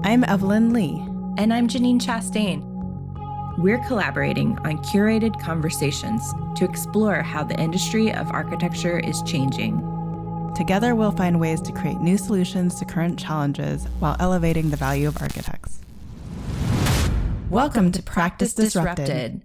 I'm Evelyn Lee. And I'm Janine Chastain. We're collaborating on curated conversations to explore how the industry of architecture is changing. Together, we'll find ways to create new solutions to current challenges while elevating the value of architects. Welcome to Practice Disrupted.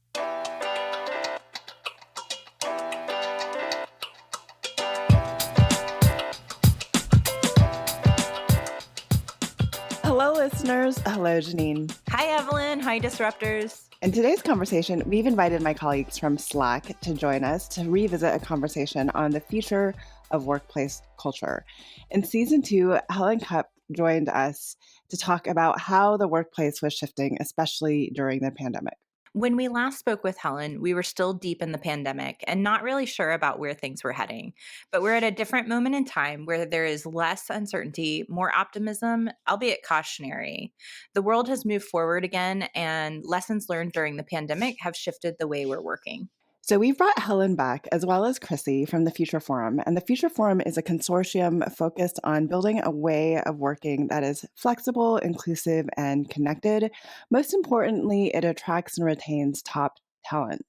Hello, listeners. Hello, Janine. Hi, Evelyn. Hi, Disruptors. In today's conversation, we've invited my colleagues from Slack to join us to revisit a conversation on the future of workplace culture. In season 2, Helen Cupp joined us to talk about how the workplace was shifting, especially during the pandemic. When we last spoke with Helen, we were still deep in the pandemic and not really sure about where things were heading. But we're at a different moment in time where there is less uncertainty, more optimism, albeit cautionary. The world has moved forward again, and lessons learned during the pandemic have shifted the way we're working. So we've brought Helen back, as well as Chrissy from the Future Forum. And the Future Forum is a consortium focused on building a way of working that is flexible, inclusive, and connected. Most importantly, it attracts and retains top talent.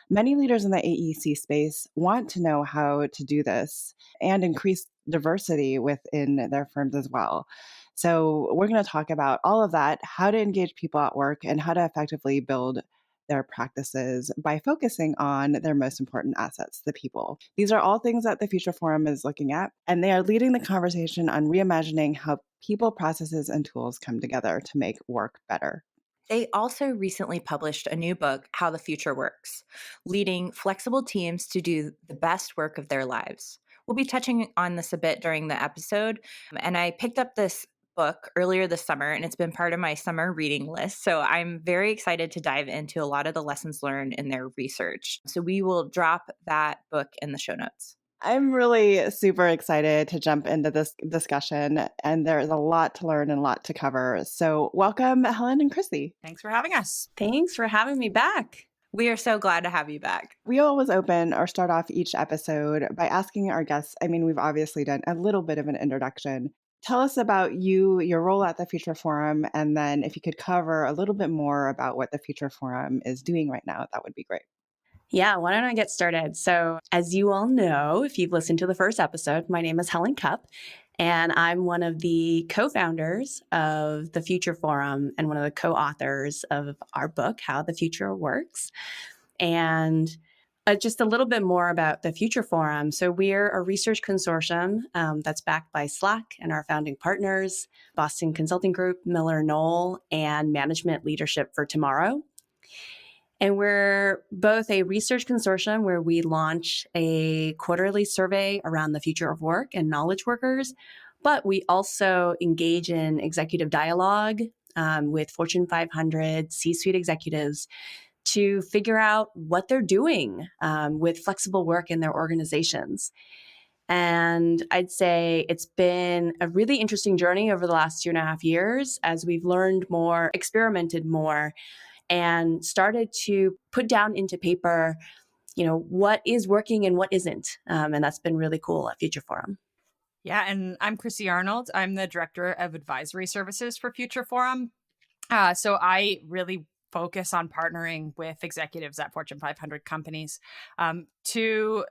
Many leaders in the AEC space want to know how to do this and increase diversity within their firms as well. So we're going to talk about all of that, how to engage people at work, and how to effectively build their practices by focusing on their most important assets, the people. These are all things that the Future Forum is looking at, and they are leading the conversation on reimagining how people, processes, and tools come together to make work better. They also recently published a new book, How the Future Works, leading flexible teams to do the best work of their lives. We'll be touching on this a bit during the episode, and I picked up this book earlier this summer, and it's been part of my summer reading list. So I'm very excited to dive into a lot of the lessons learned in their research. So we will drop that book in the show notes. I'm really super excited to jump into this discussion, and there's a lot to learn and a lot to cover. So welcome, Helen and Chrissy. Thanks for having us. Thanks for having me back. We are so glad to have you back. We always open or start off each episode by asking our guests, we've obviously done a little bit of an introduction. Tell us about you, your role at the Future Forum, and then if you could cover a little bit more about what the Future Forum is doing right now, that would be great. Yeah, why don't I get started? So as you all know, if you've listened to the first episode, my name is Helen Cupp, and I'm one of the co-founders of the Future Forum and one of the co-authors of our book, How the Future Works. And just a little bit more about the Future Forum. So we're a research consortium that's backed by Slack and our founding partners, Boston Consulting Group, Miller Knoll, and Management Leadership for Tomorrow. And we're both a research consortium where we launch a quarterly survey around the future of work and knowledge workers, but we also engage in executive dialogue with Fortune 500 C-suite executives to figure out what they're doing with flexible work in their organizations. And I'd say it's been a really interesting journey over the last 2.5 years as we've learned more, experimented more, and started to put down into paper, what is working and what isn't. And that's been really cool at Future Forum. Yeah, and I'm Chrissy Arnold. I'm the Director of Advisory Services for Future Forum. So I really focus on partnering with executives at Fortune 500 companies to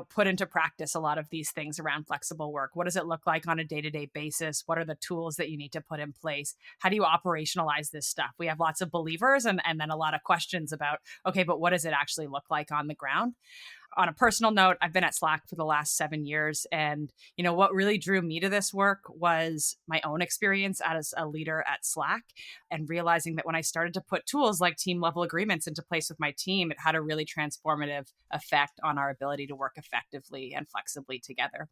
put into practice a lot of these things around flexible work. What does it look like on a day-to-day basis? What are the tools that you need to put in place? How do you operationalize this stuff? We have lots of believers and then a lot of questions about, okay, but what does it actually look like on the ground? On a personal note, I've been at Slack for the last 7 years. And, what really drew me to this work was my own experience as a leader at Slack and realizing that when I started to put tools like team level agreements into place with my team, it had a really transformative effect on our ability to work effectively and flexibly together.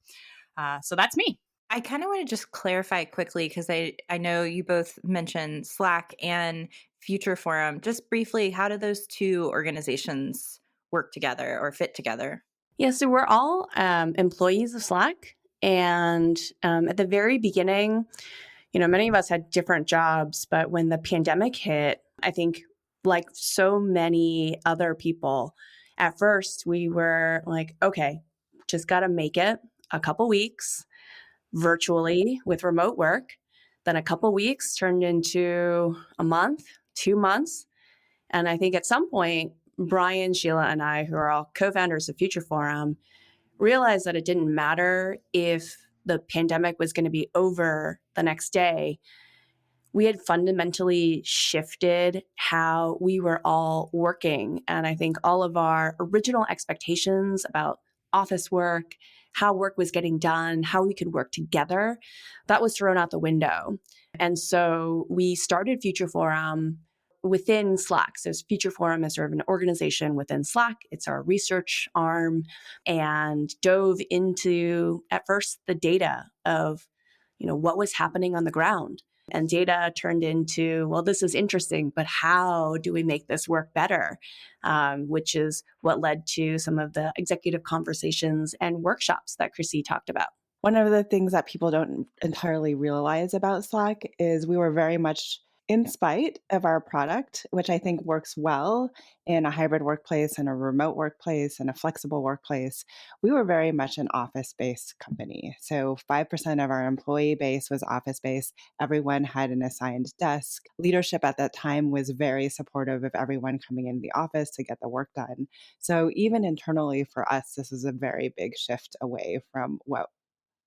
So that's me. I kind of want to just clarify quickly because I know you both mentioned Slack and Future Forum. Just briefly, how do those two organizations work together or fit together? Yeah, so we're all employees of Slack. And at the very beginning, many of us had different jobs. But when the pandemic hit, I think like so many other people, at first we were like, okay, just got to make it a couple weeks. virtually with remote work. Then a couple weeks turned into a month, 2 months. And I think at some point, Brian, Sheila, and I, who are all co-founders of Future Forum, realized that it didn't matter if the pandemic was going to be over the next day. We had fundamentally shifted how we were all working. And I think all of our original expectations about office work, how work was getting done, how we could work together, that was thrown out the window. And so we started Future Forum within Slack. So Future Forum is sort of an organization within Slack. It's our research arm, and dove into, at first, the data of, what was happening on the ground. And data turned into, well, this is interesting, but how do we make this work better? Which is what led to some of the executive conversations and workshops that Chrissy talked about. One of the things that people don't entirely realize about Slack is we were very much in spite of our product, which I think works well in a hybrid workplace and a remote workplace and a flexible workplace. We were very much an office-based company. So 5% of our employee base was office-based. Everyone had an assigned desk. Leadership at that time was very supportive of everyone coming into the office to get the work done. So even internally for us, this is a very big shift away from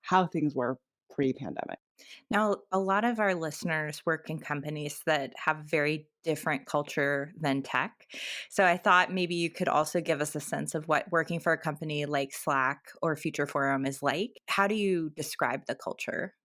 how things were pre-pandemic. Now, a lot of our listeners work in companies that have very different culture than tech. So I thought maybe you could also give us a sense of what working for a company like Slack or Future Forum is like. How do you describe the culture?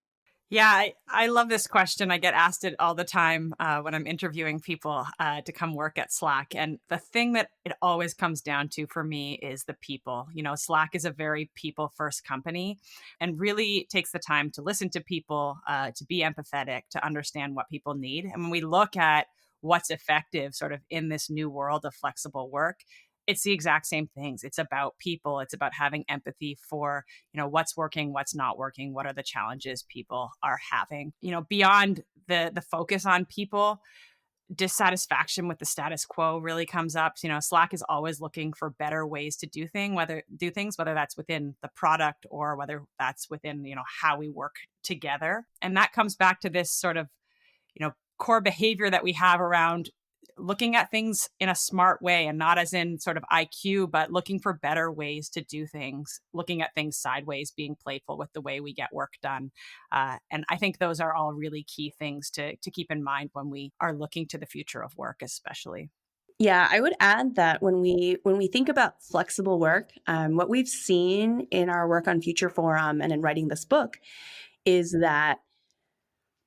Yeah, I love this question. I get asked it all the time when I'm interviewing people to come work at Slack. And the thing that it always comes down to for me is the people. Slack is a very people-first company and really takes the time to listen to people, to be empathetic, to understand what people need. And when we look at what's effective sort of in this new world of flexible work, it's the exact same things. It's about people. It's about having empathy for, what's working, what's not working, what are the challenges people are having. Beyond the focus on people, dissatisfaction with the status quo really comes up. Slack is always looking for better ways to do things, whether that's within the product or whether that's within, how we work together. And that comes back to this sort of, core behavior that we have around looking at things in a smart way, and not as in sort of IQ, but looking for better ways to do things, looking at things sideways, being playful with the way we get work done. And I think those are all really key things to keep in mind when we are looking to the future of work, especially. Yeah, I would add that when we think about flexible work, what we've seen in our work on Future Forum and in writing this book is that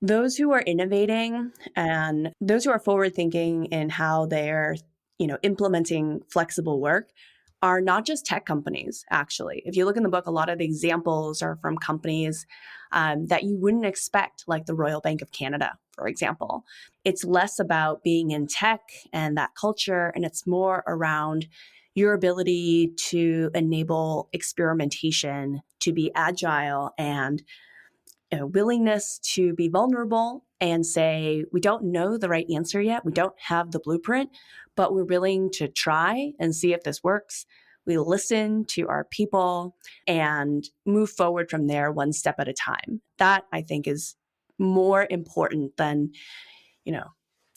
those who are innovating and those who are forward thinking in how they're, implementing flexible work are not just tech companies, actually. If you look in the book, a lot of the examples are from companies that you wouldn't expect, like the Royal Bank of Canada, for example. It's less about being in tech and that culture, and it's more around your ability to enable experimentation, to be agile, and willingness to be vulnerable and say, we don't know the right answer yet. We don't have the blueprint, but we're willing to try and see if this works. We listen to our people and move forward from there one step at a time. That, I think, is more important than,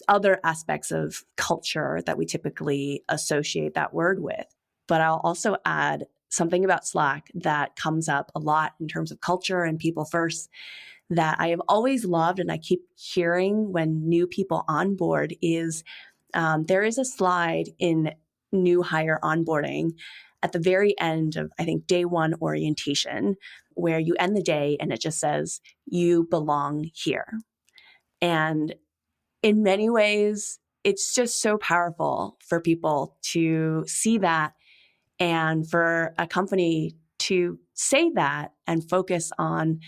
other aspects of culture that we typically associate that word with. But I'll also add something about Slack that comes up a lot in terms of culture and people first that I have always loved and I keep hearing when new people onboard is there is a slide in new hire onboarding at the very end of, I think, day one orientation, where you end the day and it just says, you belong here. And in many ways, it's just so powerful for people to see that and for a company to say that and focus on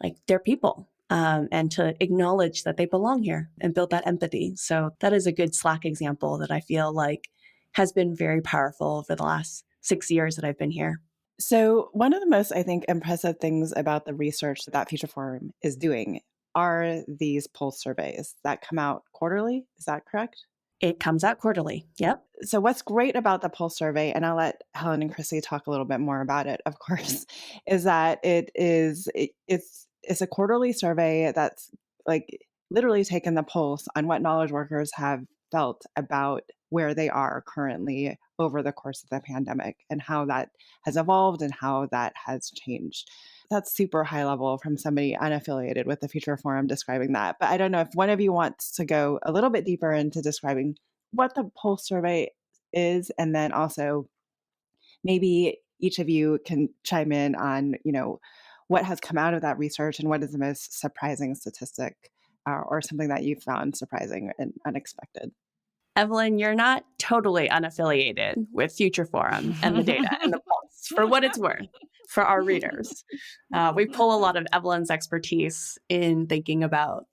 like their people and to acknowledge that they belong here and build that empathy. So that is a good Slack example that I feel like has been very powerful over the last 6 years that I've been here. So one of the most, I think, impressive things about the research that Future Forum is doing are these pulse surveys that come out quarterly. Is that correct? It comes out quarterly. Yep. So what's great about the pulse survey, and I'll let Helen and Chrissy talk a little bit more about it, of course, is that it's a quarterly survey that's like literally taken the pulse on what knowledge workers have felt about where they are currently over the course of the pandemic and how that has evolved and how that has changed. That's super high level from somebody unaffiliated with the Future Forum describing that. But I don't know if one of you wants to go a little bit deeper into describing what the pulse survey is, and then also maybe each of you can chime in on, what has come out of that research and what is the most surprising statistic or something that you found surprising and unexpected. Evelyn, you're not totally unaffiliated with Future Forum and the data and the pulse, for what it's worth, for our readers. We pull a lot of Evelyn's expertise in thinking about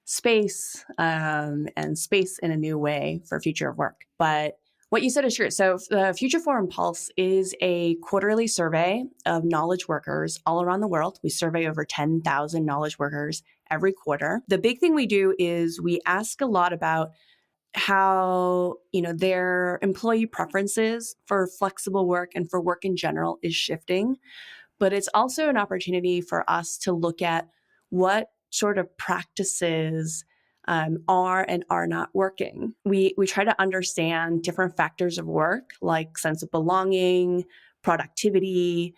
space and space in a new way for future of work. But what you said is true. So the Future Forum Pulse is a quarterly survey of knowledge workers all around the world. We survey over 10,000 knowledge workers every quarter. The big thing we do is we ask a lot about how, their employee preferences for flexible work and for work in general is shifting. But it's also an opportunity for us to look at what sort of practices are and are not working. We try to understand different factors of work, like sense of belonging, productivity,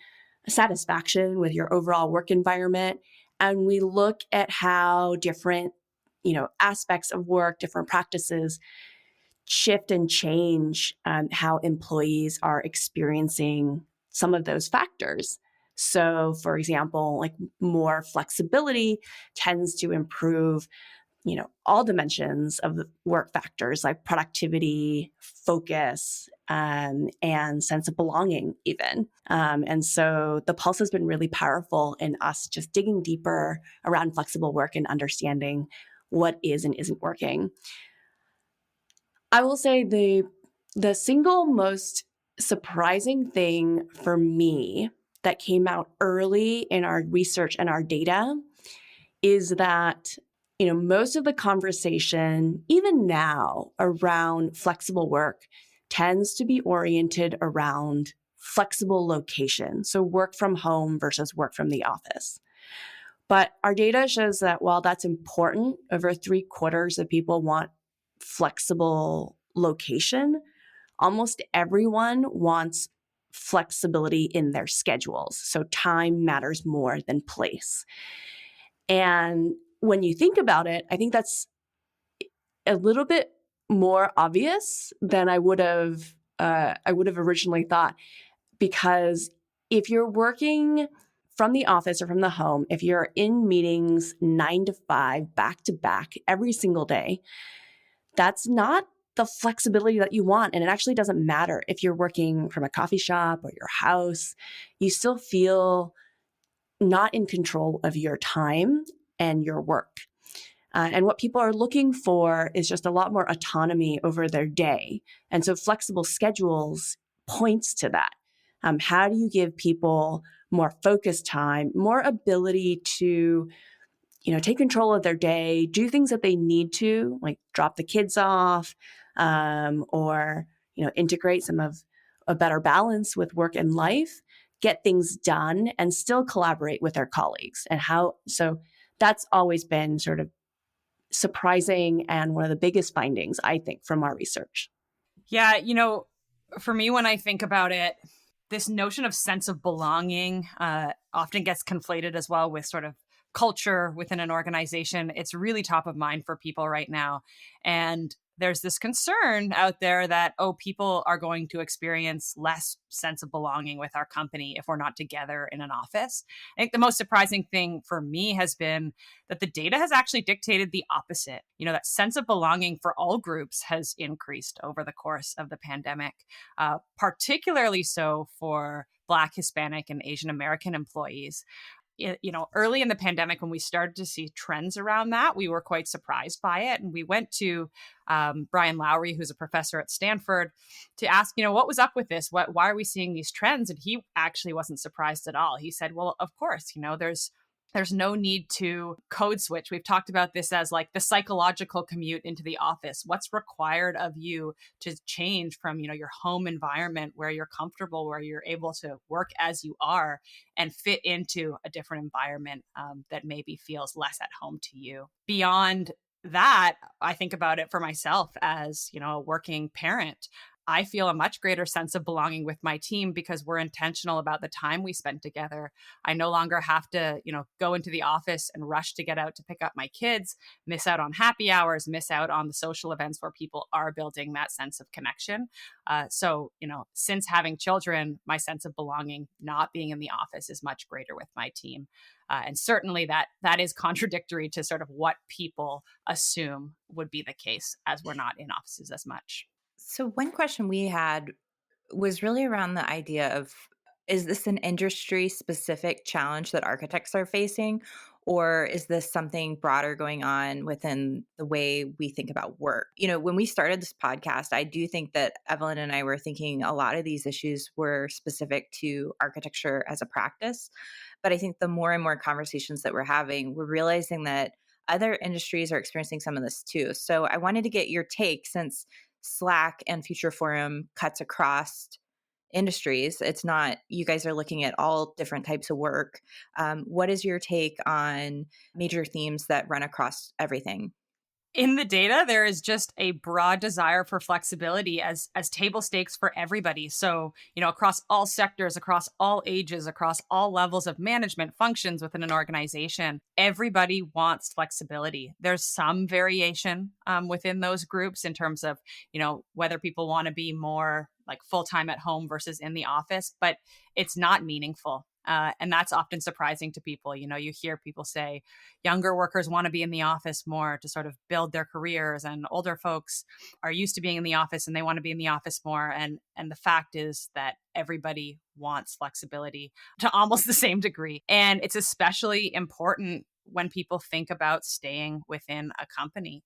satisfaction with your overall work environment. And we look at how different aspects of work, different practices shift and change how employees are experiencing some of those factors. So, for example, like more flexibility tends to improve, all dimensions of the work factors like productivity, focus, and sense of belonging even. And so the pulse has been really powerful in us just digging deeper around flexible work and understanding what is and isn't working. I will say the single most surprising thing for me that came out early in our research and our data is that, most of the conversation, even now, around flexible work tends to be oriented around flexible location. So work from home versus work from the office. But our data shows that while that's important, over 3/4 of people want flexible location, almost everyone wants flexibility in their schedules. So time matters more than place. And when you think about it, I think that's a little bit more obvious than I would have originally thought, because if you're working from the office or from the home, if you're in meetings 9 to 5, back to back every single day, that's not the flexibility that you want. And it actually doesn't matter if you're working from a coffee shop or your house. You still feel not in control of your time and your work. And what people are looking for is just a lot more autonomy over their day. And so flexible schedules points to that. How do you give people more focused time, more ability to, take control of their day, do things that they need to, like drop the kids off, or, integrate some of a better balance with work and life, get things done, and still collaborate with their colleagues. So that's always been sort of surprising and one of the biggest findings, I think, from our research. Yeah, for me, when I think about it, this notion of sense of belonging often gets conflated as well with sort of culture within an organization. It's really top of mind for people right now. And there's this concern out there that, people are going to experience less sense of belonging with our company if we're not together in an office. I think the most surprising thing for me has been that the data has actually dictated the opposite. That sense of belonging for all groups has increased over the course of the pandemic, particularly so for Black, Hispanic, and Asian American employees. Early in the pandemic, when we started to see trends around that, we were quite surprised by it. And we went to Brian Lowry, who's a professor at Stanford, to ask, what was up with this? Why are we seeing these trends? And he actually wasn't surprised at all. He said, well, of course, there's There's no need to code switch. We've talked about this as like the psychological commute into the office. What's required of you to change from, your home environment where you're comfortable, where you're able to work as you are and fit into a different environment that maybe feels less at home to you. Beyond that, I think about it for myself as, a working parent. I feel a much greater sense of belonging with my team because we're intentional about the time we spend together. I no longer have to, go into the office and rush to get out to pick up my kids, miss out on happy hours, miss out on the social events where people are building that sense of connection. So, since having children, my sense of belonging, not being in the office, is much greater with my team. And certainly that is contradictory to sort of what people assume would be the case, as we're not in offices as much. So, one question we had was really around the idea of, is this an industry specific challenge that architects are facing? Or is this something broader going on within the way we think about work? When we started this podcast, I do think that Evelyn and I were thinking a lot of these issues were specific to architecture as a practice. But I think the more and more conversations that we're having, we're realizing that other industries are experiencing some of this too. So I wanted to get your take, since Slack and Future Forum cuts across industries. It's not, you guys are looking at all different types of work. What is your take on major themes that run across everything? In the data, there is just a broad desire for flexibility as table stakes for everybody. So, across all sectors, across all ages, across all levels of management functions within an organization, everybody wants flexibility. There's some variation within those groups in terms of, whether people want to be more like full-time at home versus in the office, but it's not meaningful. And that's often surprising to people. You hear people say younger workers want to be in the office more to sort of build their careers, and older folks are used to being in the office and they want to be in the office more. And the fact is that everybody wants flexibility to almost the same degree. And it's especially important when people think about staying within a company.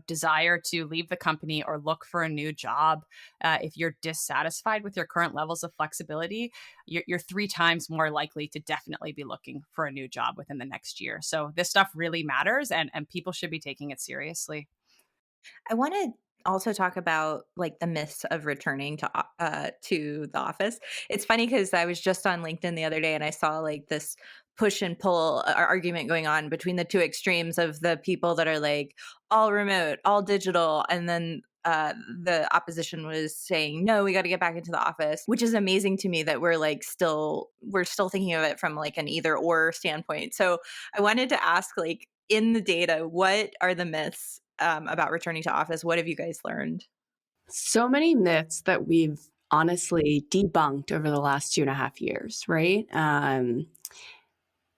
Desire to leave the company or look for a new job. If you're dissatisfied with your current levels of flexibility, you're 3 times more likely to definitely be looking for a new job within the next year. So this stuff really matters, and people should be taking it seriously. I want to also talk about like the myths of returning to the office. It's funny because I was just on LinkedIn the other day and I saw like this push and pull argument going on between the two extremes of the people that are like all remote, all digital, and then the opposition was saying, no, we got to get back into the office, which is amazing to me that we're still thinking of it from like an either or standpoint. So I wanted to ask, like, in the data, what are the myths about returning to office? What have you guys learned? So many myths that we've honestly debunked over the last 2.5 years, right?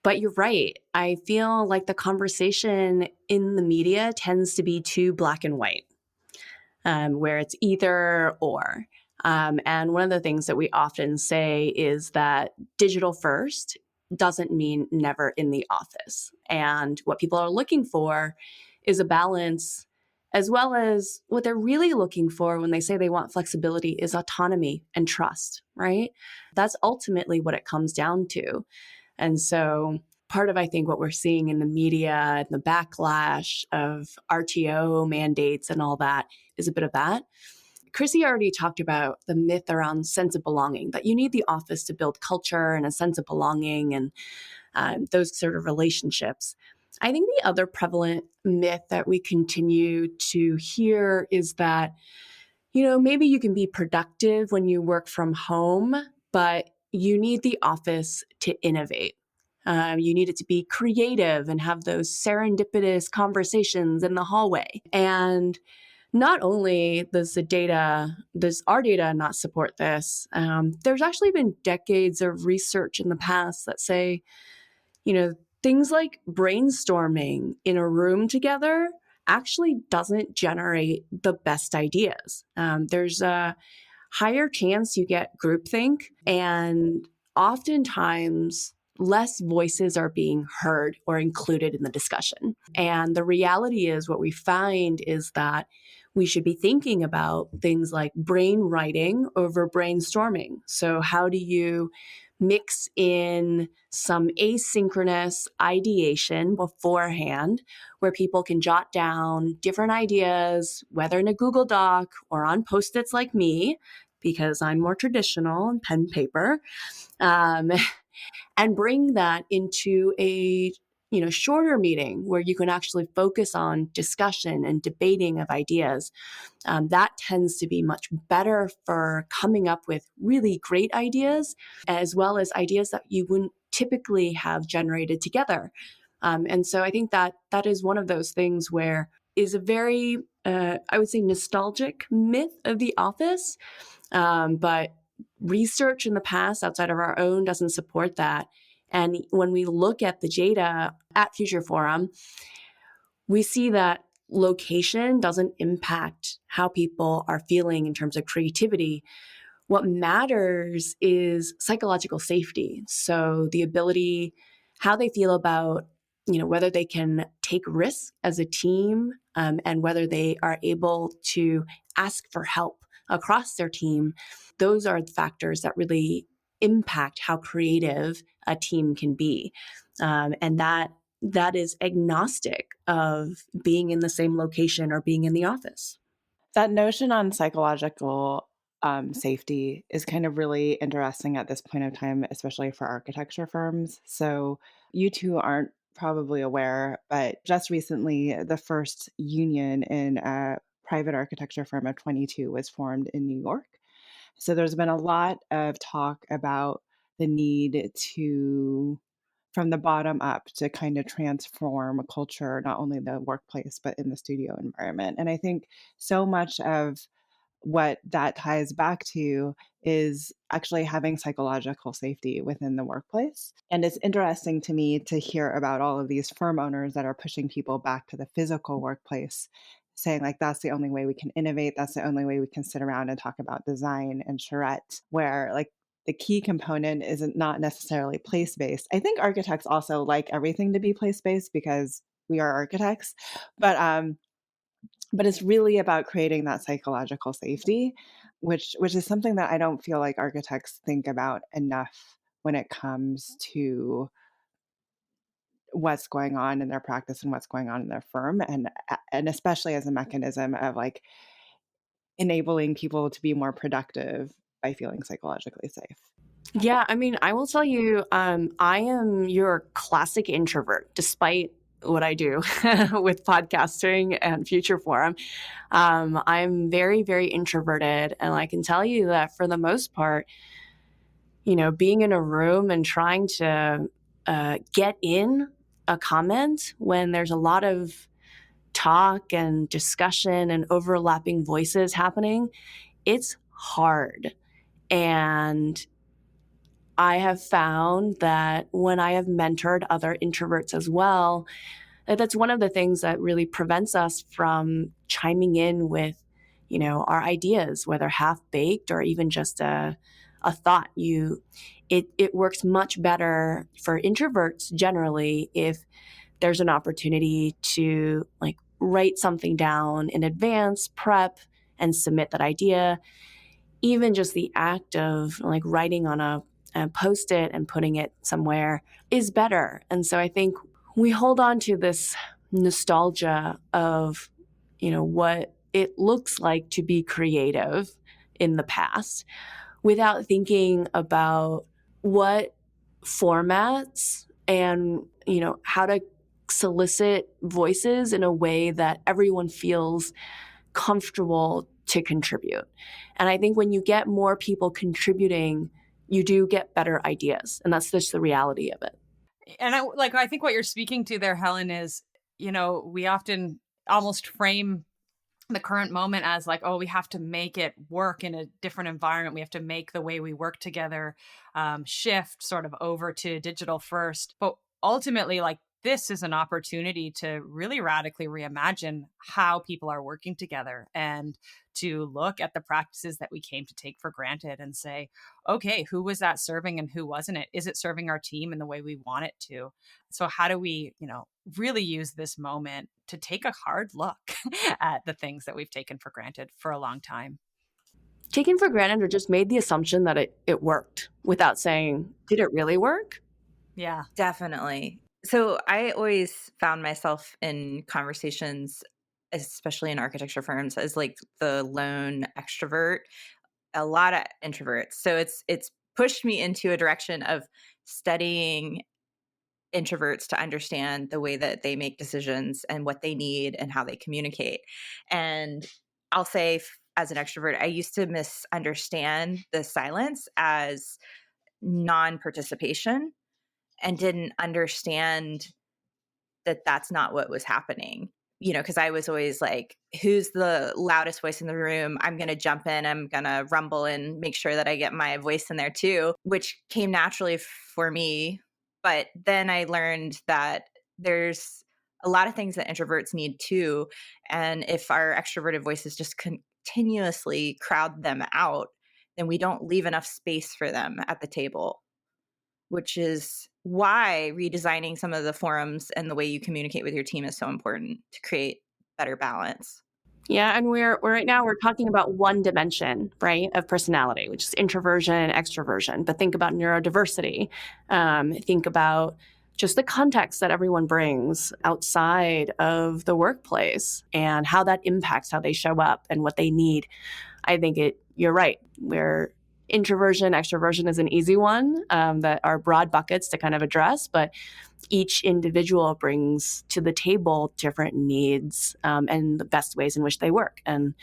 But you're right. I feel like the conversation in the media tends to be too black and white, where it's either or. And one of the things that we often say is that digital first doesn't mean never in the office. And what people are looking for is a balance, as well as what they're really looking for when they say they want flexibility is autonomy and trust, right? That's ultimately what it comes down to. And so part of, I think, what we're seeing in the media and the backlash of RTO mandates and all that is a bit of that. Chrissy already talked about the myth around sense of belonging, that you need the office to build culture and a sense of belonging and those sort of relationships. I think the other prevalent myth that we continue to hear is that, maybe you can be productive when you work from home, but you need the office to innovate. You need it to be creative and have those serendipitous conversations in the hallway. And not only does our data not support this, there's actually been decades of research in the past that say, things like brainstorming in a room together actually doesn't generate the best ideas. There's a higher chance you get groupthink, and oftentimes less voices are being heard or included in the discussion. And the reality is, what we find is that we should be thinking about things like brain writing over brainstorming. So how do you mix in some asynchronous ideation beforehand where people can jot down different ideas, whether in a Google Doc or on Post-its like me, because I'm more traditional and pen paper, um, and bring that into a shorter meeting where you can actually focus on discussion and debating of ideas. That tends to be much better for coming up with really great ideas, as well as ideas that you wouldn't typically have generated together. And so I think that that is one of those things where is a very, I would say, nostalgic myth of the office. But research in the past outside of our own doesn't support that. And when we look at the data at Future Forum, we see that location doesn't impact how people are feeling in terms of creativity. What matters is psychological safety. So the ability, how they feel about, whether they can take risks as a team, and whether they are able to ask for help across their team. Those are the factors that really impact how creative a team can be. And that is agnostic of being in the same location or being in the office. That notion on psychological safety is kind of really interesting at this point of time, especially for architecture firms. So you two aren't probably aware, but just recently, the first union in a private architecture firm of 22 was formed in New York. So there's been a lot of talk about the need to, from the bottom up, to kind of transform a culture, not only the workplace, but in the studio environment. And I think so much of what that ties back to is actually having psychological safety within the workplace. And it's interesting to me to hear about all of these firm owners that are pushing people back to the physical workplace, saying like that's the only way we can innovate, that's the only way we can sit around and talk about design and charrette, where like the key component isn't not necessarily place-based. I think architects also like everything to be place-based because we are architects, but it's really about creating that psychological safety, which is something that I don't feel like architects think about enough when it comes to what's going on in their practice and what's going on in their firm, and especially as a mechanism of like enabling people to be more productive by feeling psychologically safe. Yeah, I mean, I will tell you, I am your classic introvert, despite what I do with podcasting and Future Forum. I'm very, very introverted. And I can tell you that for the most part, being in a room and trying to get in a comment when there's a lot of talk and discussion and overlapping voices happening, it's hard. And I have found that when I have mentored other introverts as well, that's one of the things that really prevents us from chiming in with, our ideas, whether half-baked or even just a thought. It works much better for introverts generally if there's an opportunity to like write something down in advance, prep, and submit that idea. Even just the act of like writing on a Post-it and putting it somewhere is better. And so I think we hold on to this nostalgia of, what it looks like to be creative in the past without thinking about what formats and, how to solicit voices in a way that everyone feels comfortable to contribute. And I think when you get more people contributing, you do get better ideas. And that's just the reality of it. And I think what you're speaking to there, Helen, is, we often almost frame the current moment as like, oh, we have to make it work in a different environment. We have to make the way we work together shift sort of over to digital first. But ultimately, like, this is an opportunity to really radically reimagine how people are working together and to look at the practices that we came to take for granted and say, okay, who was that serving and who wasn't it? Is it serving our team in the way we want it to? So how do we, really use this moment to take a hard look at the things that we've taken for granted for a long time? taken for granted or just made the assumption that it worked without saying, did it really work? Yeah. Definitely. So I always found myself in conversations, especially in architecture firms, as like the lone extrovert, a lot of introverts. So it's pushed me into a direction of studying introverts to understand the way that they make decisions and what they need and how they communicate. And I'll say, as an extrovert, I used to misunderstand the silence as non-participation and didn't understand that that's not what was happening. Because I was always like, who's the loudest voice in the room? I'm going to jump in, I'm going to rumble and make sure that I get my voice in there too, which came naturally for me. But then I learned that there's a lot of things that introverts need too. And if our extroverted voices just continuously crowd them out, then we don't leave enough space for them at the table, which is why redesigning some of the forums and the way you communicate with your team is so important to create better balance. Yeah, and we're right now we're talking about one dimension, right, of personality, which is introversion, extroversion. But think about neurodiversity. Think about just the context that everyone brings outside of the workplace and how that impacts how they show up and what they need. I think you're right. Where introversion, extroversion is an easy one that are broad buckets to kind of address, but each individual brings to the table different needs and the best ways in which they work. And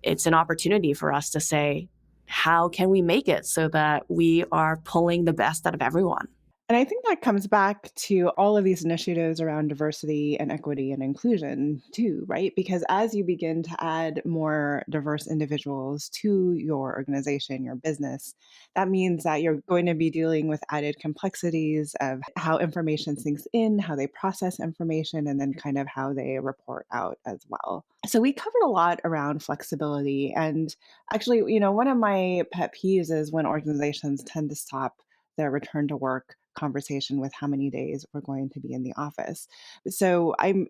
it's an opportunity for us to say, how can we make it so that we are pulling the best out of everyone? And I think that comes back to all of these initiatives around diversity and equity and inclusion too, right? Because as you begin to add more diverse individuals to your organization, your business, that means that you're going to be dealing with added complexities of how information sinks in, how they process information, and then kind of how they report out as well. So we covered a lot around flexibility. And actually, one of my pet peeves is when organizations tend to stop their return to work conversation with how many days we're going to be in the office. So I'm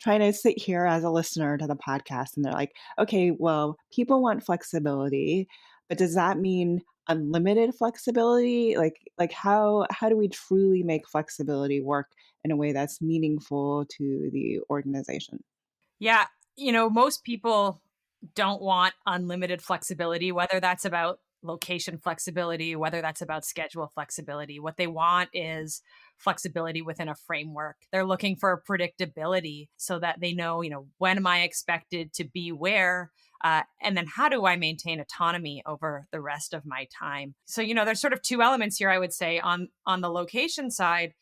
trying to sit here as a listener to the podcast and they're like, okay, well, people want flexibility, but does that mean unlimited flexibility? Like how do we truly make flexibility work in a way that's meaningful to the organization? Yeah. Most people don't want unlimited flexibility, whether that's about location flexibility, whether that's about schedule flexibility. What they want is flexibility within a framework. They're looking for predictability so that they know, when am I expected to be where? And then how do I maintain autonomy over the rest of my time? So, there's sort of two elements here, I would say. On the location side,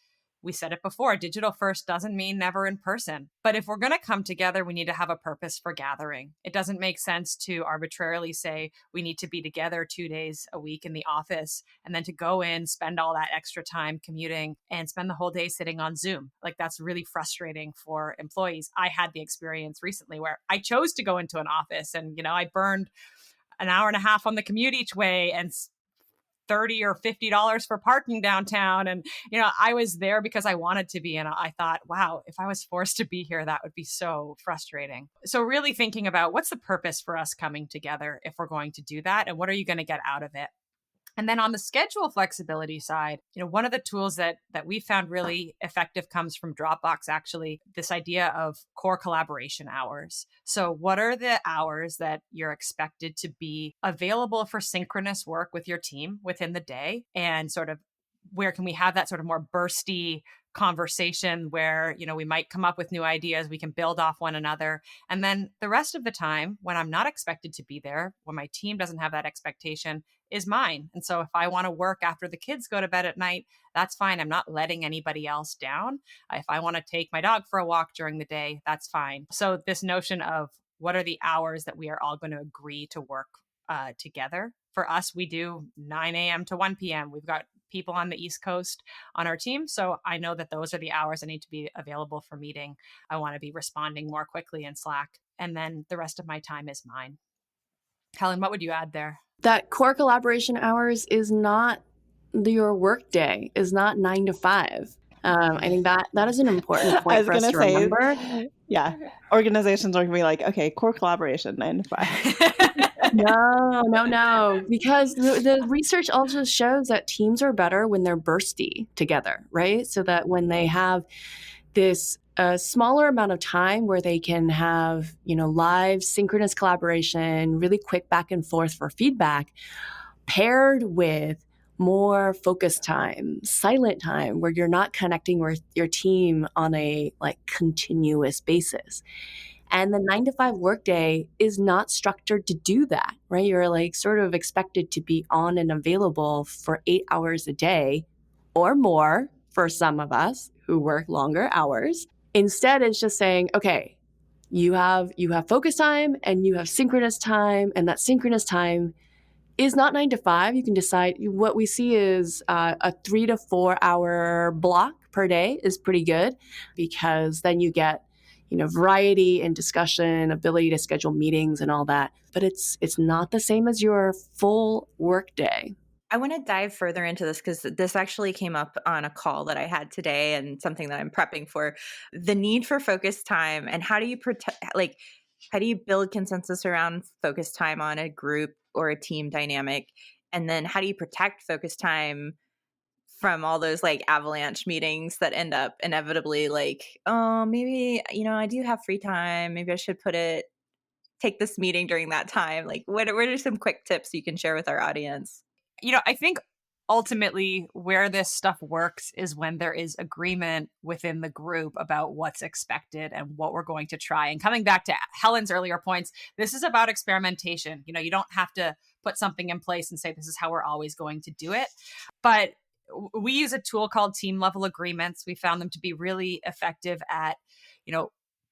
we said it before, digital first doesn't mean never in person. But if we're going to come together, we need to have a purpose for gathering. It doesn't make sense to arbitrarily say we need to be together 2 days a week in the office and then to go in, spend all that extra time commuting and spend the whole day sitting on Zoom. Like, that's really frustrating for employees. I had the experience recently where I chose to go into an office and, I burned an hour and a half on the commute each way and $30 or $50 for parking downtown. And, I was there because I wanted to be. And I thought, wow, if I was forced to be here, that would be so frustrating. So really thinking about what's the purpose for us coming together if we're going to do that? And what are you going to get out of it? And then on the schedule flexibility side, one of the tools that we found really effective comes from Dropbox, actually, this idea of core collaboration hours. So what are the hours that you're expected to be available for synchronous work with your team within the day? And sort of where can we have that sort of more bursty conversation where, we might come up with new ideas, we can build off one another. And then the rest of the time, when I'm not expected to be there, when my team doesn't have that expectation, is mine. And so if I want to work after the kids go to bed at night, that's fine. I'm not letting anybody else down. If I want to take my dog for a walk during the day, that's fine. So this notion of what are the hours that we are all going to agree to work together. For us, we do 9 a.m. to 1 p.m. We've got people on the East Coast on our team. So I know that those are the hours I need to be available for meeting. I want to be responding more quickly in Slack. And then the rest of my time is mine. Helen, what would you add there? That core collaboration hours is not your work day, is not 9 to 5. I think that is an important point for us to remember. Yeah, organizations are going to be like, okay, core collaboration, 9 to 5. No. Because the research also shows that teams are better when they're bursty together, right? So that when they have this smaller amount of time where they can have, live synchronous collaboration, really quick back and forth for feedback, paired with more focus time, silent time, where you're not connecting with your team on a continuous basis. And the 9 to 5 workday is not structured to do that, right? You're sort of expected to be on and available for 8 hours a day or more for some of us who work longer hours. Instead, it's just saying, okay, you have focus time and you have synchronous time, and that synchronous time is not 9 to 5. You can decide. What we see is a 3 to 4 hour block per day is pretty good, because then you get variety and discussion, ability to schedule meetings and all that. But it's not the same as your full work day. I want to dive further into this because this actually came up on a call that I had today and something that I'm prepping for. The need for focus time, and how do you how do you build consensus around focus time on a group or a team dynamic? And then how do you protect focus time from all those avalanche meetings that end up inevitably oh, maybe, I do have free time. Maybe I should take this meeting during that time. What are some quick tips you can share with our audience? I think ultimately where this stuff works is when there is agreement within the group about what's expected and what we're going to try. And coming back to Helen's earlier points, this is about experimentation. You don't have to put something in place and say, this is how we're always going to do it. But we use a tool called team level agreements. We found them to be really effective at,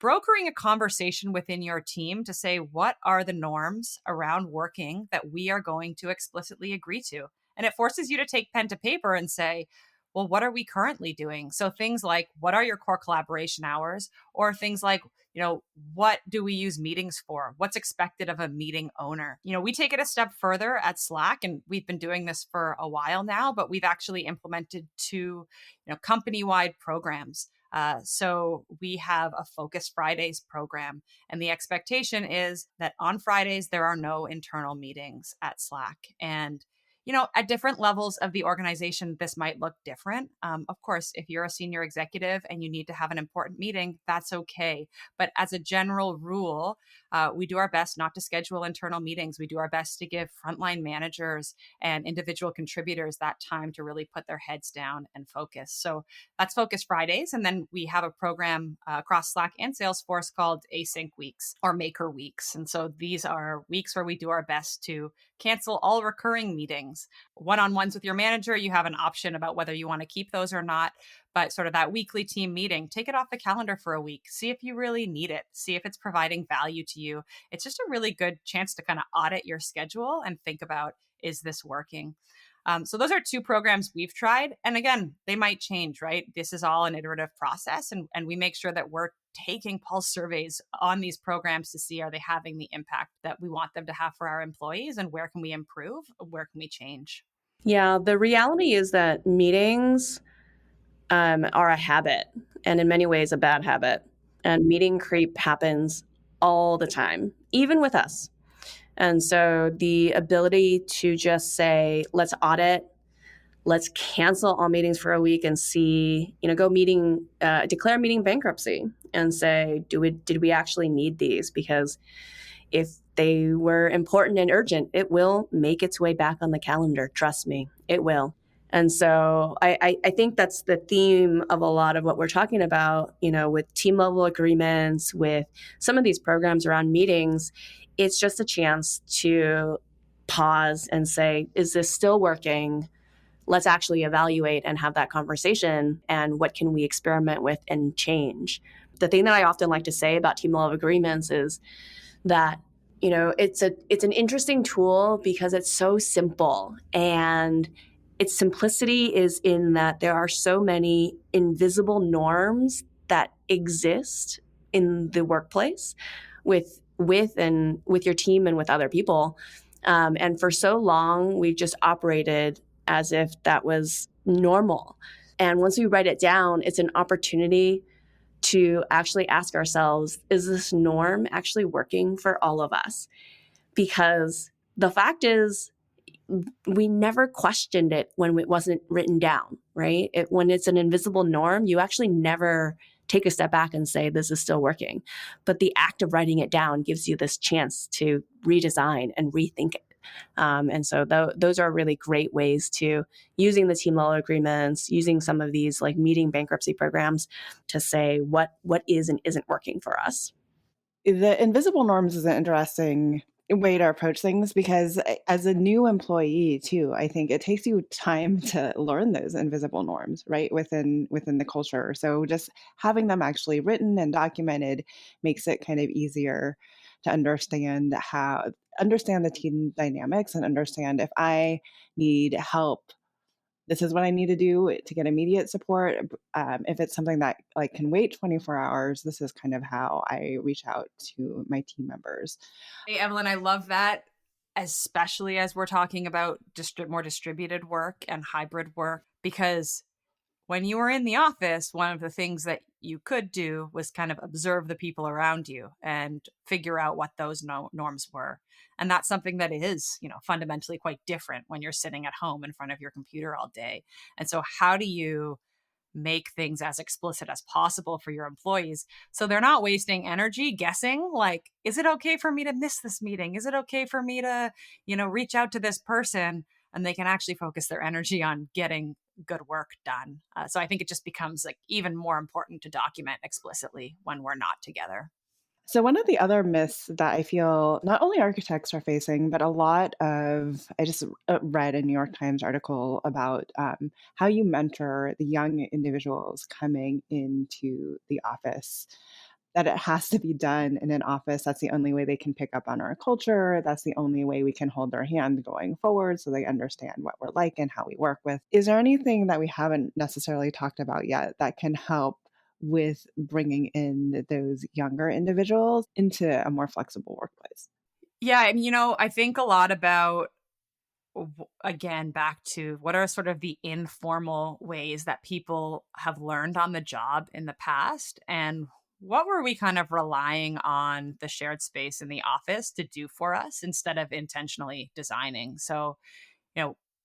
brokering a conversation within your team to say, what are the norms around working that we are going to explicitly agree to? And it forces you to take pen to paper and say, well, what are we currently doing? So things like, what are your core collaboration hours? Or things like, what do we use meetings for? What's expected of a meeting owner? We take it a step further at Slack, and we've been doing this for a while now, but we've actually implemented 2, company-wide programs. So we have a Focus Fridays program, and the expectation is that on Fridays, there are no internal meetings at Slack. And at different levels of the organization, this might look different. Of course, if you're a senior executive and you need to have an important meeting, that's okay. But as a general rule, we do our best not to schedule internal meetings. We do our best to give frontline managers and individual contributors that time to really put their heads down and focus. So that's Focus Fridays. And then we have a program across Slack and Salesforce called Async Weeks or Maker Weeks. And so these are weeks where we do our best to cancel all recurring meetings. One-on-ones with your manager, you have an option about whether you want to keep those or not. But sort of that weekly team meeting, take it off the calendar for a week. See if you really need it. See if it's providing value to you. It's just a really good chance to kind of audit your schedule and think about, is this working? So those are 2 programs we've tried. And again, they might change, right? This is all an iterative process. And we make sure that we're taking pulse surveys on these programs to see, are they having the impact that we want them to have for our employees, and where can we improve? Where can we change? Yeah, the reality is that meetings are a habit, and in many ways a bad habit. And meeting creep happens all the time, even with us. And so the ability to just say, let's audit, let's cancel all meetings for a week and see, declare meeting bankruptcy and say, did we actually need these? Because if they were important and urgent, it will make its way back on the calendar. Trust me, it will. And so I think that's the theme of a lot of what we're talking about, with team level agreements, with some of these programs around meetings. It's just a chance to pause and say, is this still working? Let's actually evaluate and have that conversation. And what can we experiment with and change? The thing that I often like to say about team level agreements is that, it's an interesting tool because it's so simple, and its simplicity is in that there are so many invisible norms that exist in the workplace with your team and with other people. And for so long, we've just operated as if that was normal. And once we write it down, it's an opportunity to actually ask ourselves, is this norm actually working for all of us? because the fact is, we never questioned it when it wasn't written down, right? When it's an invisible norm, you actually never take a step back and say, this is still working. But the act of writing it down gives you this chance to redesign and rethink it. And so those are really great ways to using the team level agreements, using some of these like meeting bankruptcy programs to say what is and isn't working for us. The invisible norms is an interesting way to approach things because as a new employee too, I think it takes you time to learn those invisible norms, right? Within the culture. So just having them actually written and documented makes it kind of easier to understand the team dynamics and understand if I need help, this is what I need to do to get immediate support. If it's something that like can wait 24 hours, this is kind of how I reach out to my team members. Hey, Evelyn, I love that, especially as we're talking about more distributed work and hybrid work, because when you were in the office, one of the things that you could do was kind of observe the people around you and figure out what those norms were. And that's something that is, fundamentally quite different when you're sitting at home in front of your computer all day. And so how do you make things as explicit as possible for your employees so they're not wasting energy guessing, like, is it okay for me to miss this meeting? Is it okay for me to, reach out to this person? And they can actually focus their energy on getting good work done. So I think it just becomes like even more important to document explicitly when we're not together. So one of the other myths that I feel not only architects are facing, but I just read a New York Times article about how you mentor the young individuals coming into the office, that it has to be done in an office. That's the only way they can pick up on our culture. That's the only way we can hold their hand going forward so they understand what we're like and how we work with. Is there anything that we haven't necessarily talked about yet that can help with bringing in those younger individuals into a more flexible workplace? Yeah. And, I think a lot about, again, back to what are sort of the informal ways that people have learned on the job in the past, and what were we kind of relying on the shared space in the office to do for us instead of intentionally designing. So,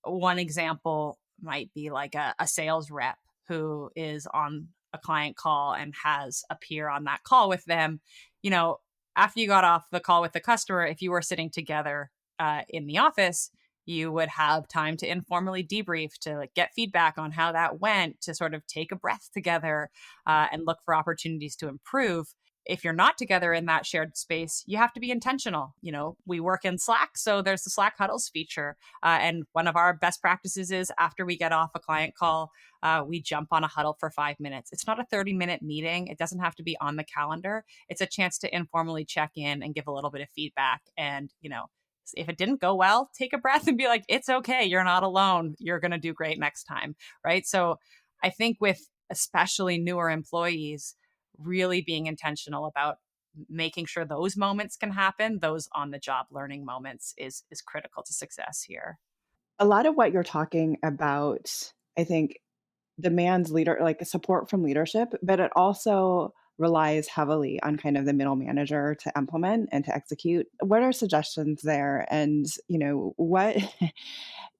one example might be like a sales rep who is on a client call and has a peer on that call with them. After you got off the call with the customer, if you were sitting together in the office, you would have time to informally debrief, to like get feedback on how that went, to sort of take a breath together and look for opportunities to improve. If you're not together in that shared space, you have to be intentional. We work in Slack, so there's the Slack huddles feature. And one of our best practices is after we get off a client call, we jump on a huddle for 5 minutes. It's not a 30-minute meeting. It doesn't have to be on the calendar. It's a chance to informally check in and give a little bit of feedback. And, if it didn't go well, take a breath and be like, it's okay. You're not alone. You're going to do great next time. Right. So I think with especially newer employees, really being intentional about making sure those moments can happen, those on the job learning moments is critical to success here. A lot of what you're talking about, I think, demands support from leadership, but it also relies heavily on kind of the middle manager to implement and to execute. What are suggestions there? And, what,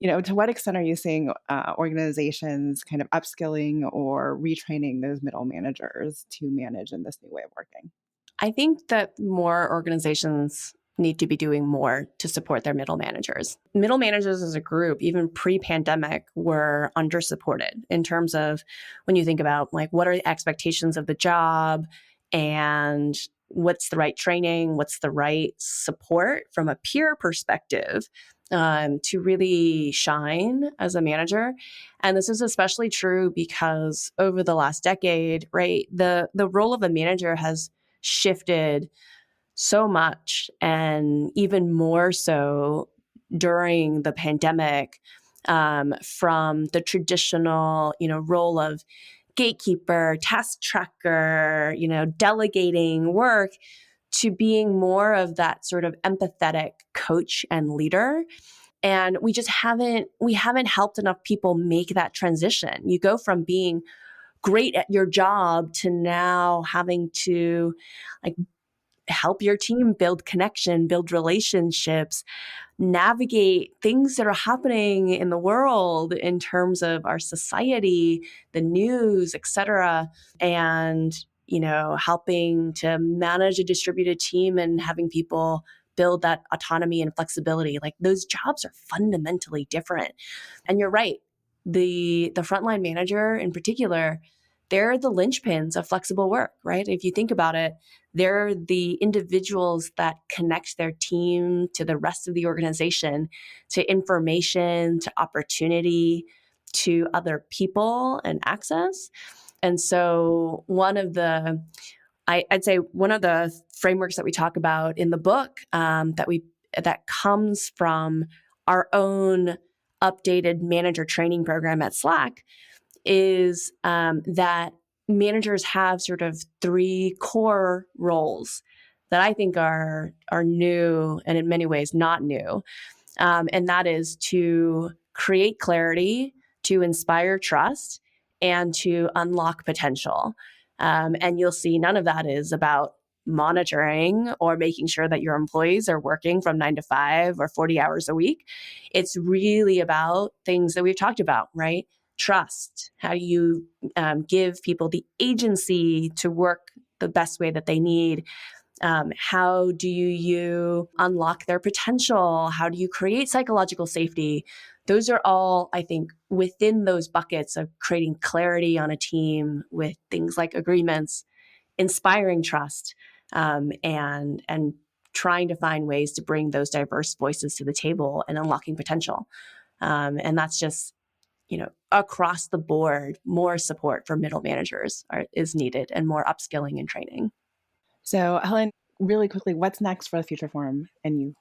to what extent are you seeing organizations kind of upskilling or retraining those middle managers to manage in this new way of working? I think that more organizations need to be doing more to support their middle managers. Middle managers as a group, even pre-pandemic, were undersupported in terms of when you think about like what are the expectations of the job and what's the right training, what's the right support from a peer perspective to really shine as a manager. And this is especially true because over the last decade, right, the role of a manager has shifted so much, and even more so during the pandemic, from the traditional, role of gatekeeper, task tracker, delegating work, to being more of that sort of empathetic coach and leader. And we haven't helped enough people make that transition. You go from being great at your job to now having to like help your team build connection, build relationships, navigate things that are happening in the world in terms of our society, the news, etc. And, helping to manage a distributed team and having people build that autonomy and flexibility. Like, those jobs are fundamentally different. And you're right. The frontline manager in particular, they're the linchpins of flexible work, right? If you think about it, they're the individuals that connect their team to the rest of the organization, to information, to opportunity, to other people and access. And so I'd say one of the frameworks that we talk about in the book that comes from our own updated manager training program at Slack is that managers have sort of 3 core roles that I think are new and in many ways not new. And that is to create clarity, to inspire trust, and to unlock potential. And you'll see none of that is about monitoring or making sure that your employees are working from 9 to 5 or 40 hours a week. It's really about things that we've talked about, right? Trust. How do you give people the agency to work the best way that they need? How do you unlock their potential? How do you create psychological safety? Those are all, I think, within those buckets of creating clarity on a team with things like agreements, inspiring trust, and trying to find ways to bring those diverse voices to the table and unlocking potential. And that's just, across the board, more support for middle managers is needed, and more upskilling and training. So, Helen, really quickly, what's next for the Future Forum and you?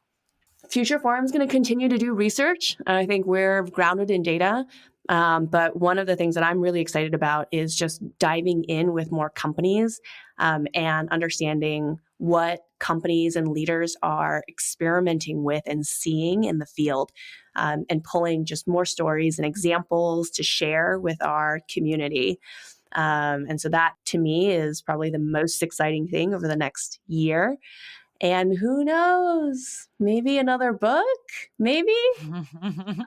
Future Forum is going to continue to do research. I think we're grounded in data. But one of the things that I'm really excited about is just diving in with more companies and understanding what companies and leaders are experimenting with and seeing in the field, and pulling just more stories and examples to share with our community. And so that, to me, is probably the most exciting thing over the next year. And who knows? Maybe another book? Maybe?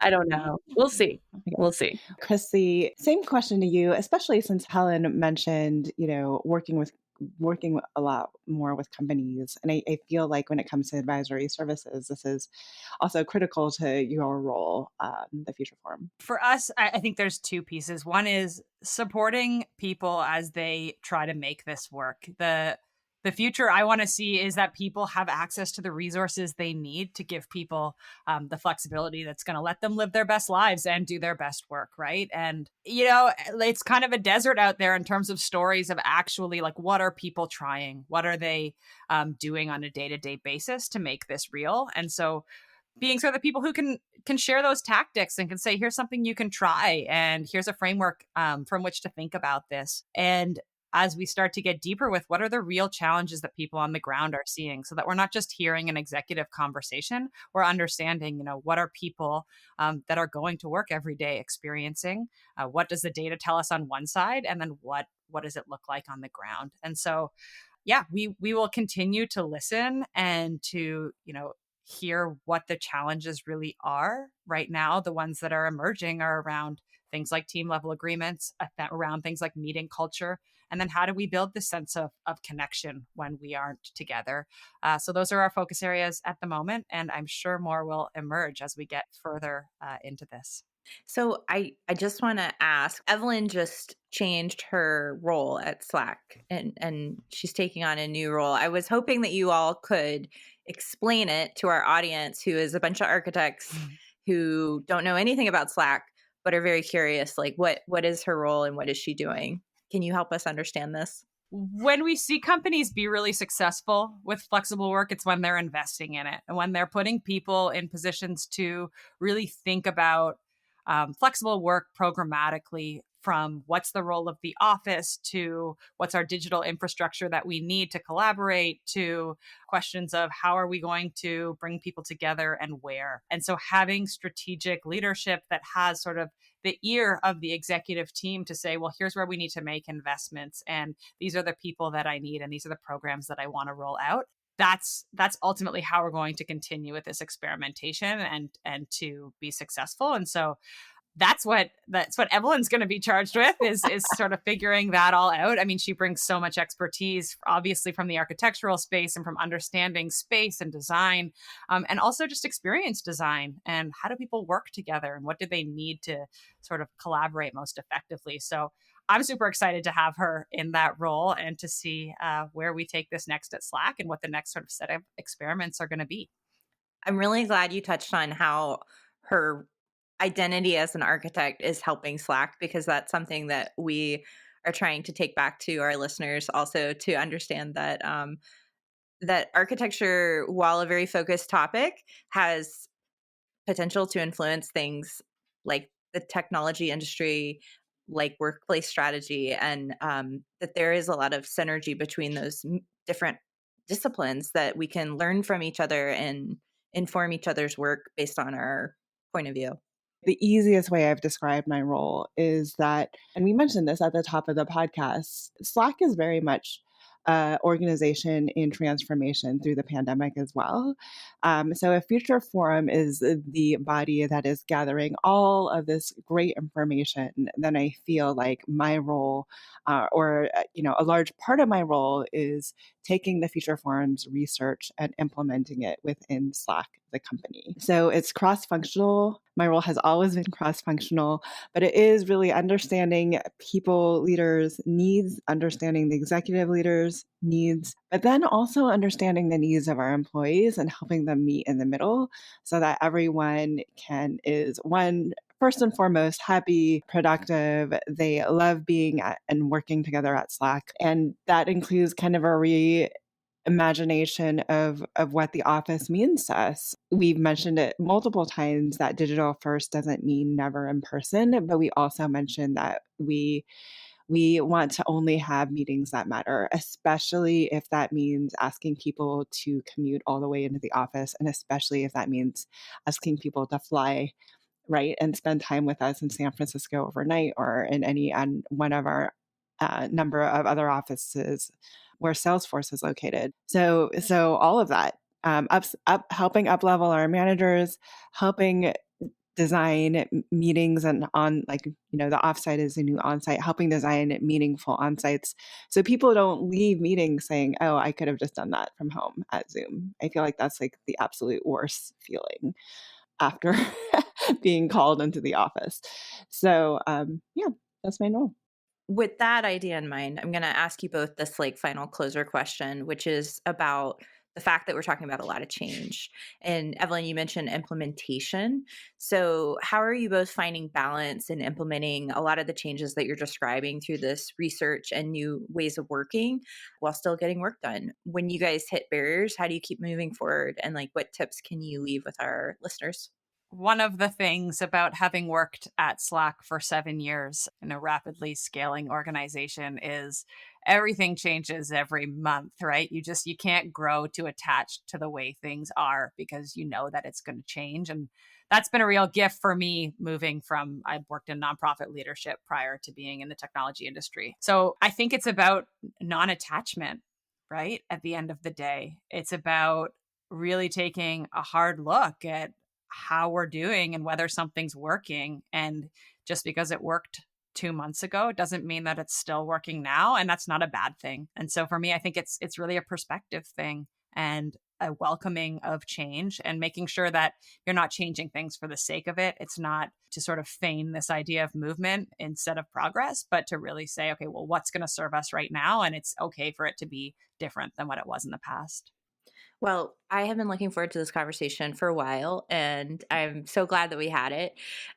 I don't know. We'll see. We'll see. Chrissy, same question to you, especially since Helen mentioned, working a lot more with companies. And I feel like when it comes to advisory services, this is also critical to your role, the Future Forum. For us, I think there's 2 pieces. One is supporting people as they try to make this work. The future I want to see is that people have access to the resources they need to give people the flexibility that's going to let them live their best lives and do their best work, right? And, it's kind of a desert out there in terms of stories of actually, like, what are people trying? What are they doing on a day-to-day basis to make this real? And so being sort of the people who can share those tactics and can say, here's something you can try, and here's a framework from which to think about this. And as we start to get deeper with what are the real challenges that people on the ground are seeing, so that we're not just hearing an executive conversation, we're understanding, what are people that are going to work every day experiencing, what does the data tell us on one side, and then what does it look like on the ground. And so, yeah, we will continue to listen and to, hear what the challenges really are. Right now, the ones that are emerging are around things like team level agreements, around things like meeting culture. And then how do we build this sense of connection when we aren't together? So those are our focus areas at the moment. And I'm sure more will emerge as we get further into this. So I just want to ask, Evelyn just changed her role at Slack and she's taking on a new role. I was hoping that you all could explain it to our audience, who is a bunch of architects who don't know anything about Slack, but are very curious, like what is her role and what is she doing? Can you help us understand this? When we see companies be really successful with flexible work, it's when they're investing in it and when they're putting people in positions to really think about flexible work programmatically, from what's the role of the office to what's our digital infrastructure that we need to collaborate, to questions of how are we going to bring people together and where. And so having strategic leadership that has sort of the ear of the executive team to say, well, here's where we need to make investments, and these are the people that I need, and these are the programs that I want to roll out. that's ultimately how we're going to continue with this experimentation and to be successful. And so that's what Evelyn's going to be charged with is sort of figuring that all out. I mean, she brings so much expertise, obviously from the architectural space and from understanding space and design, and also just experience design and how do people work together and what do they need to sort of collaborate most effectively. So I'm super excited to have her in that role and to see where we take this next at Slack and what the next sort of set of experiments are going to be. I'm really glad you touched on how her identity as an architect is helping Slack, because that's something that we are trying to take back to our listeners also, to understand that that architecture, while a very focused topic, has potential to influence things like the technology industry, like workplace strategy, and that there is a lot of synergy between those different disciplines that we can learn from each other and inform each other's work based on our point of view. The easiest way I've described my role is that, and we mentioned this at the top of the podcast, Slack is very much organization in transformation through the pandemic as well. So a future forum is the body that is gathering all of this great information. Then I feel like my role, a large part of my role is taking the future forum's research and implementing it within Slack, the company. So it's cross-functional. My role has always been cross-functional, but it is really understanding people, leaders' needs, understanding the executive leaders' needs, but then also understanding the needs of our employees and helping them meet in the middle so that everyone is one, first and foremost, happy, productive. They love being and working together at Slack. And that includes kind of a reimagination of what the office means to us. We've mentioned it multiple times that digital first doesn't mean never in person, but we also mentioned that we want to only have meetings that matter, especially if that means asking people to commute all the way into the office, and especially if that means asking people to fly, right, and spend time with us in San Francisco overnight or in one of our number of other offices where Salesforce is located. So all of that, helping up-level our managers, helping design meetings and the offsite is a new onsite, helping design meaningful onsites so people don't leave meetings saying, oh, I could have just done that from home at Zoom. I feel like that's like the absolute worst feeling after being called into the office. So that's my role. With that idea in mind, I'm going to ask you both this final closer question, which is about the fact that we're talking about a lot of change. And Evelyn, you mentioned implementation. So how are you both finding balance in implementing a lot of the changes that you're describing through this research and new ways of working while still getting work done? When you guys hit barriers, how do you keep moving forward? And what tips can you leave with our listeners? One of the things about having worked at Slack for 7 years in a rapidly scaling organization is everything changes every month, right? You can't grow to attach to the way things are because you know that it's going to change. And that's been a real gift for me moving from, I've worked in nonprofit leadership prior to being in the technology industry. So I think it's about non-attachment, right? At the end of the day, it's about really taking a hard look at how we're doing and whether something's working. And just because it worked 2 months ago doesn't mean that it's still working now. And that's not a bad thing. And so for me, I think it's really a perspective thing and a welcoming of change and making sure that you're not changing things for the sake of it. It's not to sort of feign this idea of movement instead of progress, but to really say, okay, well, what's going to serve us right now? And it's okay for it to be different than what it was in the past. Well, I have been looking forward to this conversation for a while, and I'm so glad that we had it.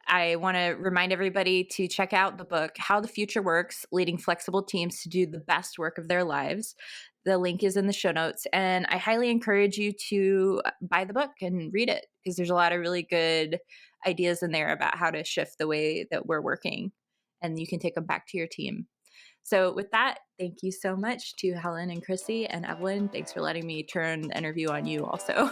I want to remind everybody to check out the book, How the Future Works, Leading Flexible Teams to Do the Best Work of Their Lives. The link is in the show notes, and I highly encourage you to buy the book and read it because there's a lot of really good ideas in there about how to shift the way that we're working, and you can take them back to your team. So with that, thank you so much to Helen and Chrissy, and Evelyn. Thanks for letting me turn the interview on you also.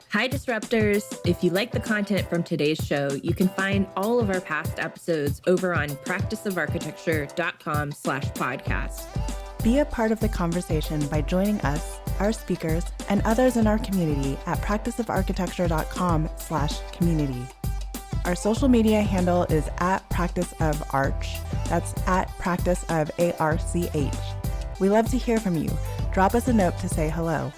Hi, Disruptors. If you like the content from today's show, you can find all of our past episodes over on practiceofarchitecture.com/podcast. Be a part of the conversation by joining us, our speakers, and others in our community at practiceofarchitecture.com/community. Our social media handle is @practiceofarch. That's @practiceofarch. We love to hear from you. Drop us a note to say hello.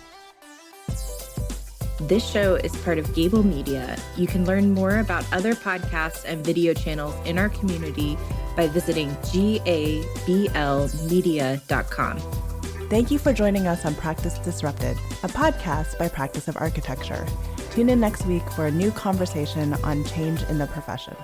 This show is part of Gable Media. You can learn more about other podcasts and video channels in our community by visiting gablmedia.com. Thank you for joining us on Practice Disrupted, a podcast by Practice of Architecture. Tune in next week for a new conversation on change in the profession.